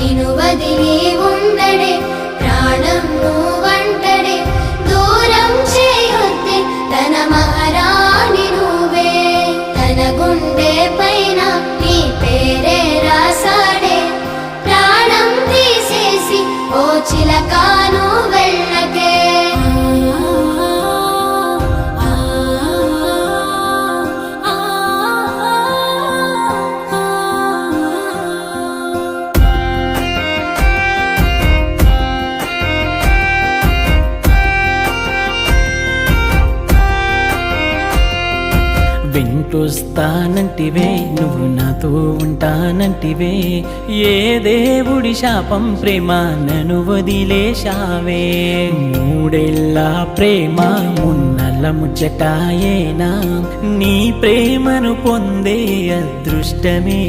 నిను వదిలి ఉండడే ప్రాణం నువ్వంటడే దూరం చేయొద్దే తన మహారాణి నువ్వే తన గుండె పైన నీ పేరే రాసాడే ప్రాణం తీసేసి ఓ చిలకాను వెళ్ళకే వెంటొస్తానంటివే నువ్వు నాతో ఉంటానంటివే ఏ దేవుడి శాపం ప్రేమ నన్ను వదిలేశావే మూడేళ్ళ ప్రేమ మున్నల ముచ్చటాయేనా నీ ప్రేమను పొందే అదృష్టమే